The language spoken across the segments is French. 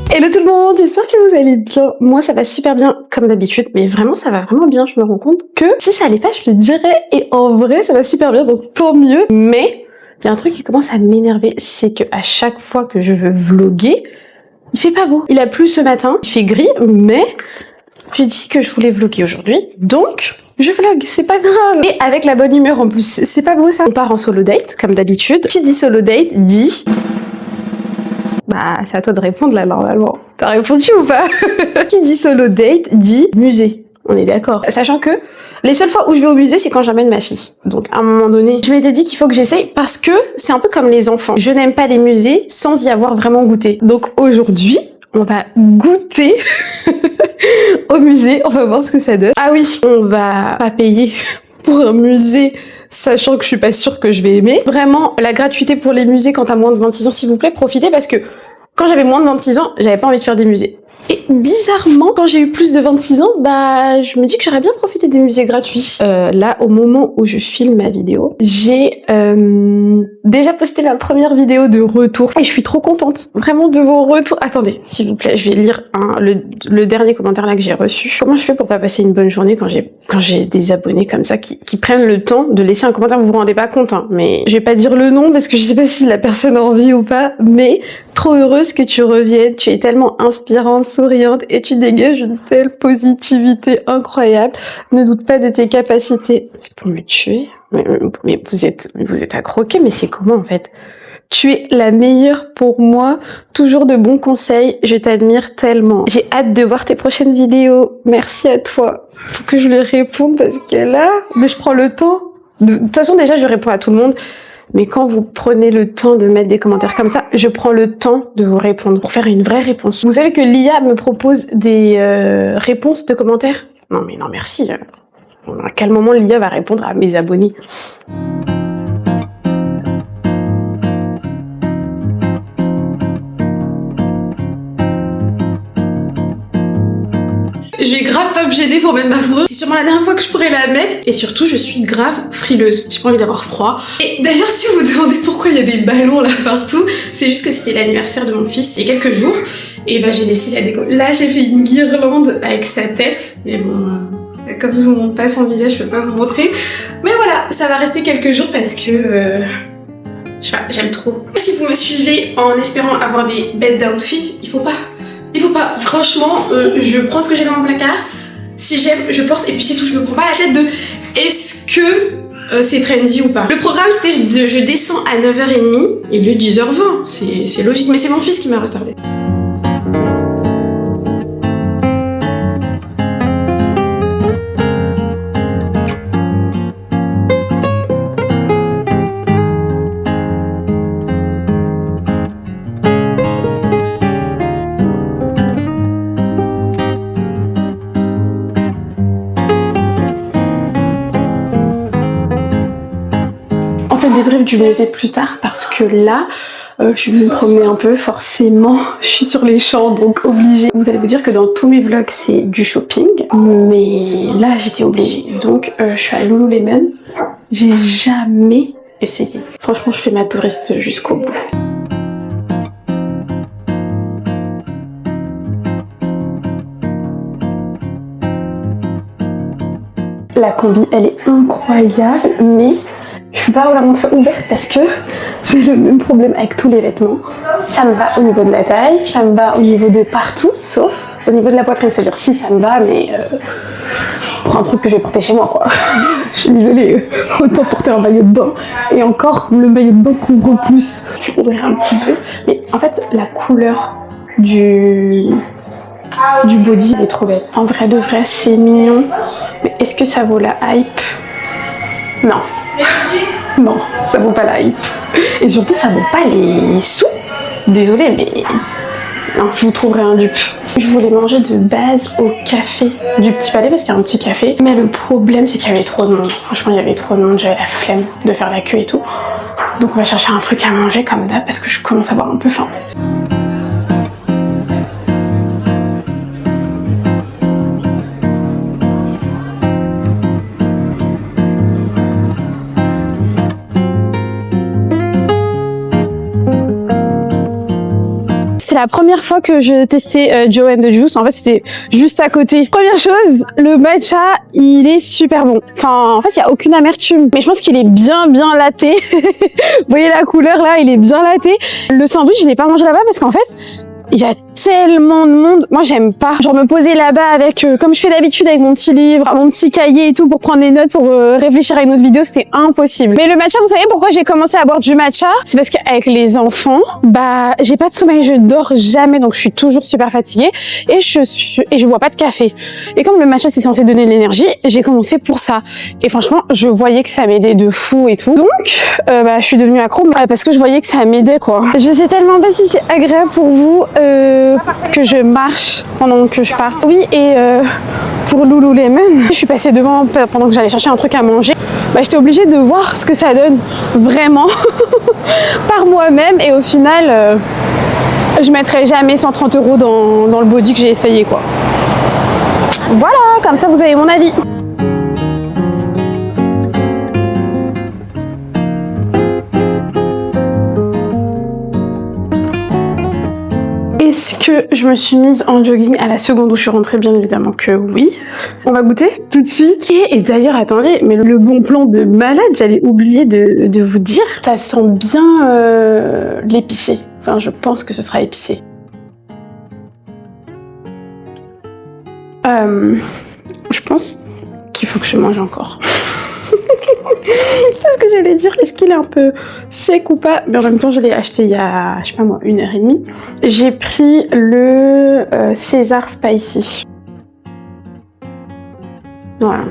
Hello tout le monde, j'espère que vous allez bien. Moi ça va super bien comme d'habitude, mais vraiment ça va vraiment bien. Je me rends compte que si ça allait pas je le dirais, et en vrai ça va super bien, donc tant mieux. Mais il y a un truc qui commence à m'énerver, c'est que à chaque fois que je veux vlogger, il fait pas beau. Il a plu ce matin, il fait gris, mais j'ai dit que je voulais vlogger aujourd'hui, donc je vlog, c'est pas grave. Et avec la bonne humeur en plus, c'est pas beau ça. On part en solo date comme d'habitude. Qui dit solo date dit... Bah, c'est à toi de répondre là, normalement. T'as répondu ou pas? Qui dit solo date dit musée. On est d'accord. Sachant que les seules fois où je vais au musée, c'est quand j'emmène ma fille. Donc, à un moment donné, je m'étais dit qu'il faut que j'essaye parce que c'est un peu comme les enfants. Je n'aime pas les musées sans y avoir vraiment goûté. Donc, aujourd'hui, on va goûter au musée. On va voir ce que ça donne. Ah oui, on va pas payer pour un musée, sachant que je suis pas sûre que je vais aimer. Vraiment, la gratuité pour les musées quand t'as moins de 26 ans, s'il vous plaît, profitez parce que quand j'avais moins de 26 ans, j'avais pas envie de faire des musées. Et bizarrement, quand j'ai eu plus de 26 ans, bah, je me dis que j'aurais bien profité des musées gratuits. Là, au moment où je filme ma vidéo, j'ai déjà posté ma première vidéo de retour. Et je suis trop contente, vraiment, de vos retours. Attendez, s'il vous plaît, je vais lire le dernier commentaire là que j'ai reçu. Comment je fais pour pas passer une bonne journée quand j'ai des abonnés comme ça qui prennent le temps de laisser un commentaire? Vous vous rendez pas compte, hein, mais je vais pas dire le nom parce que je sais pas si la personne a envie ou pas, mais trop heureuse que tu reviennes. Tu es tellement inspirante, souriante et tu dégages une telle positivité incroyable. Ne doute pas de tes capacités. C'est pour me tuer. Mais vous êtes à croquer, mais c'est comment en fait? Tu es la meilleure pour moi, toujours de bons conseils, je t'admire tellement. J'ai hâte de voir tes prochaines vidéos. Merci à toi. Faut que je lui réponde parce que là, mais je prends le temps. De toute façon, déjà, je réponds à tout le monde. Mais quand vous prenez le temps de mettre des commentaires comme ça, je prends le temps de vous répondre pour faire une vraie réponse. Vous savez que l'IA me propose des réponses de commentaires? Non mais non merci. À quel moment l'IA va répondre à mes abonnés? Je vais grave pas me gêner pour mettre ma fourrure. C'est sûrement la dernière fois que je pourrais la mettre. Et surtout, je suis grave frileuse. J'ai pas envie d'avoir froid. Et d'ailleurs, si vous vous demandez pourquoi il y a des ballons là partout, c'est juste que c'était l'anniversaire de mon fils il y a quelques jours. Et bah, j'ai laissé la déco. Là, j'ai fait une guirlande avec sa tête. Mais bon, comme je vous montre pas son visage, je peux pas vous montrer. Mais voilà, ça va rester quelques jours parce que... je sais pas, j'aime trop. Si vous me suivez en espérant avoir des bêtes d'outfits, il faut pas. Il faut pas, franchement, je prends ce que j'ai dans mon placard, si j'aime, je porte, et puis c'est tout, je me prends pas la tête de est-ce que c'est trendy ou pas. Le programme c'était je descends à 9h30, et il est 10h20, c'est logique, mais c'est mon fils qui m'a retardé. Débrief du musée plus tard parce que là je vais me promener un peu, forcément je suis sur les champs donc obligée. Vous allez vous dire que dans tous mes vlogs c'est du shopping, mais là j'étais obligée, donc je suis à Lululemon. J'ai jamais essayé, franchement je fais ma touriste jusqu'au bout. La combi elle est incroyable, mais je peux pas vous la montrer ouverte parce que c'est le même problème avec tous les vêtements. Ça me va au niveau de la taille, ça me va au niveau de partout, sauf au niveau de la poitrine. C'est-à-dire si ça me va, mais pour un truc que je vais porter chez moi, quoi. Je suis désolée, autant porter un maillot de bain. Et encore, le maillot de bain couvre plus. Je vais ouvrir un petit peu. Mais en fait, la couleur du body est trop belle. En vrai de vrai, c'est mignon. Mais est-ce que ça vaut la hype? Non. Non, ça vaut pas la hype. Et surtout, ça vaut pas les sous. Désolée, mais non, je vous trouverai un dupe. Je voulais manger de base au café du Petit Palais parce qu'il y a un petit café. Mais le problème, c'est qu'il y avait trop de monde. Franchement, il y avait trop de monde. J'avais la flemme de faire la queue et tout. Donc, on va chercher un truc à manger comme d'hab parce que je commence à avoir un peu faim. la première fois que je testais Joe and the Juice. En fait, c'était juste à côté. Première chose, le matcha, il est super bon. Enfin, en fait, il y a aucune amertume. Mais je pense qu'il est bien laté. Vous voyez la couleur là, il est bien laté. Le sandwich, je l'ai pas mangé là-bas parce qu'en fait, il y a tellement de monde. Moi, j'aime pas. Genre me poser là-bas avec, comme je fais d'habitude avec mon petit livre, mon petit cahier et tout pour prendre des notes, pour réfléchir à une autre vidéo, c'était impossible. Mais le matcha, vous savez pourquoi j'ai commencé à boire du matcha? C'est parce qu'avec les enfants, bah, j'ai pas de sommeil, je dors jamais, donc je suis toujours super fatiguée et je bois pas de café. Et comme le matcha, c'est censé donner de l'énergie, j'ai commencé pour ça. Et franchement, je voyais que ça m'aidait de fou et tout. Donc, bah, je suis devenue accro parce que je voyais que ça m'aidait, quoi. Je sais tellement pas si c'est agréable pour vous que je marche pendant que je pars. Oui, et pour Lululemon, je suis passée devant pendant que j'allais chercher un truc à manger. Bah, j'étais obligée de voir ce que ça donne vraiment par moi-même et au final, je mettrai jamais 130 € dans le body que j'ai essayé, quoi. Voilà, comme ça vous avez mon avis. Est-ce que je me suis mise en jogging à la seconde où je suis rentrée? Bien évidemment que oui. On va goûter tout de suite. Et d'ailleurs, attendez, mais le bon plan de malade, j'allais oublier de vous dire, ça sent bien l'épicé. Enfin, je pense que ce sera épicé. Je pense qu'il faut que je mange encore. C'est ce que j'allais dire, est-ce qu'il est un peu sec ou pas? Mais en même temps, je l'ai acheté il y a, je sais pas moi, 1h30. J'ai pris le César Spicy. Voilà.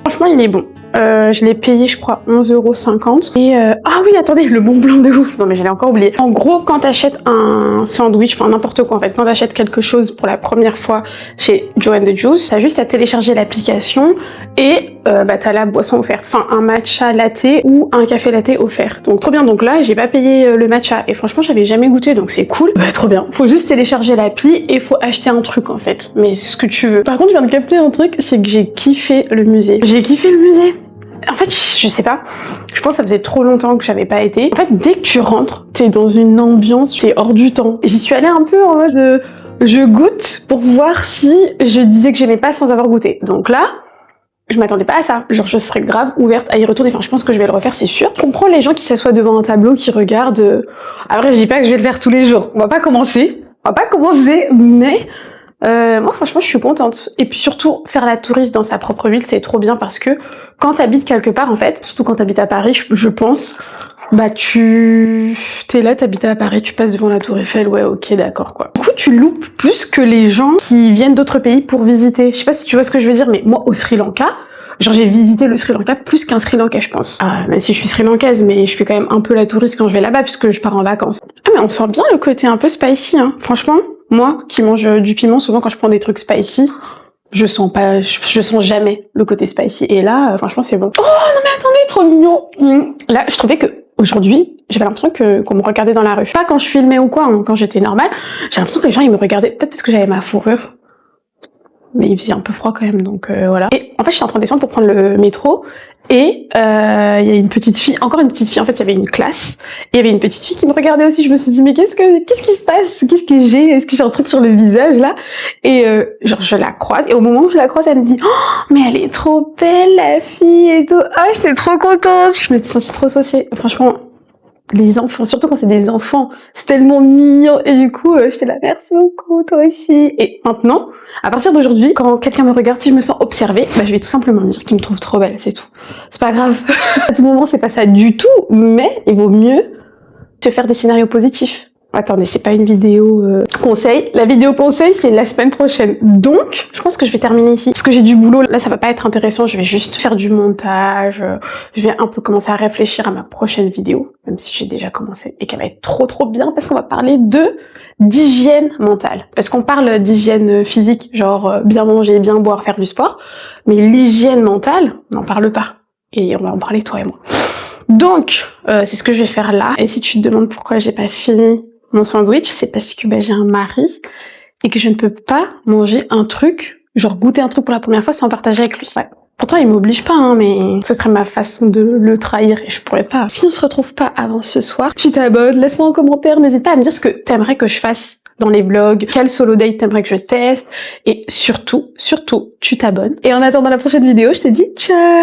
Franchement, il est bon. Je l'ai payé, je crois, 11,50 €. Et ah oui, attendez, le bon blanc de ouf. Non mais j'allais encore oublier. En gros, quand t'achètes un sandwich, enfin n'importe quoi en fait, quand t'achètes quelque chose pour la première fois chez Joe and the Juice, t'as juste à télécharger l'application et bah t'as la boisson offerte. Enfin un matcha latte ou un café latte offert. Donc trop bien. Donc là, j'ai pas payé le matcha et franchement, j'avais jamais goûté, donc c'est cool. Bah trop bien. Faut juste télécharger l'appli et faut acheter un truc en fait. Mais ce que tu veux. Par contre, je viens de capter un truc, c'est que j'ai kiffé le musée. J'ai kiffé le musée. En fait, je sais pas, je pense que ça faisait trop longtemps que j'avais pas été. En fait, dès que tu rentres, t'es dans une ambiance, t'es hors du temps. J'y suis allée un peu en mode, je goûte pour voir si je disais que j'aimais pas sans avoir goûté. Donc là, je m'attendais pas à ça. Genre, je serais grave ouverte à y retourner. Enfin, je pense que je vais le refaire, c'est sûr. Je comprends les gens qui s'assoient devant un tableau, qui regardent. Après, je dis pas que je vais le faire tous les jours. On va pas commencer, mais... moi franchement je suis contente et puis surtout faire la touriste dans sa propre ville c'est trop bien parce que quand t'habites quelque part en fait, surtout quand t'habites à Paris je pense, bah t'es là, t'habites à Paris, tu passes devant la tour Eiffel, ouais ok d'accord quoi. Du coup tu loupes plus que les gens qui viennent d'autres pays pour visiter, je sais pas si tu vois ce que je veux dire mais moi au Sri Lanka, genre j'ai visité le Sri Lanka plus qu'un Sri Lankais je pense. Même si je suis Sri Lankaise mais je fais quand même un peu la touriste quand je vais là-bas puisque je pars en vacances. Ah mais on sent bien le côté un peu spicy hein, franchement. Moi, qui mange du piment, souvent quand je prends des trucs spicy, je sens jamais le côté spicy. Et là, franchement, c'est bon. Oh non mais attendez, trop mignon. Là, je trouvais que aujourd'hui, j'avais l'impression qu'on me regardait dans la rue. Pas quand je filmais ou quoi, hein, quand j'étais normale. J'ai l'impression que les gens ils me regardaient, peut-être parce que j'avais ma fourrure. Mais il faisait un peu froid quand même, donc voilà. Et en fait, j'étais en train de descendre pour prendre le métro. Et il y a une petite fille, encore une petite fille, en fait il y avait une classe, et il y avait une petite fille qui me regardait aussi, je me suis dit mais qu'est-ce qui se passe? Qu'est-ce que j'ai? Est-ce que j'ai un truc sur le visage là? Et genre je la croise, et au moment où je la croise, elle me dit oh mais elle est trop belle la fille et tout, ah j'étais trop contente, je me suis sentie trop saucée, franchement. Les enfants, surtout quand c'est des enfants, c'est tellement mignon. Et du coup, j'étais là, merci beaucoup, toi aussi. Et maintenant, à partir d'aujourd'hui, quand quelqu'un me regarde, si je me sens observée, bah, je vais tout simplement me dire qu'il me trouve trop belle, c'est tout. C'est pas grave. À tout moment, c'est pas ça du tout, mais il vaut mieux se faire des scénarios positifs. Attendez, c'est pas une vidéo conseil. La vidéo conseil, c'est la semaine prochaine. Donc, je pense que je vais terminer ici. Parce que j'ai du boulot. Là, ça va pas être intéressant. Je vais juste faire du montage. Je vais un peu commencer à réfléchir à ma prochaine vidéo. Même si j'ai déjà commencé. Et qu'elle va être trop bien. Parce qu'on va parler d'hygiène mentale. Parce qu'on parle d'hygiène physique. Genre, bien manger, bien boire, faire du sport. Mais l'hygiène mentale, on n'en parle pas. Et on va en parler, toi et moi. Donc, c'est ce que je vais faire là. Et si tu te demandes pourquoi j'ai pas fini mon sandwich, c'est parce que j'ai un mari et que je ne peux pas manger un truc, genre goûter un truc pour la première fois sans partager avec lui. Ouais. Pourtant, il m'oblige pas, hein, mais ce serait ma façon de le trahir et je pourrais pas. Si on se retrouve pas avant ce soir, tu t'abonnes, laisse-moi en commentaire, n'hésite pas à me dire ce que t'aimerais que je fasse dans les vlogs, quel solo date t'aimerais que je teste, et surtout, tu t'abonnes. Et en attendant la prochaine vidéo, je te dis ciao!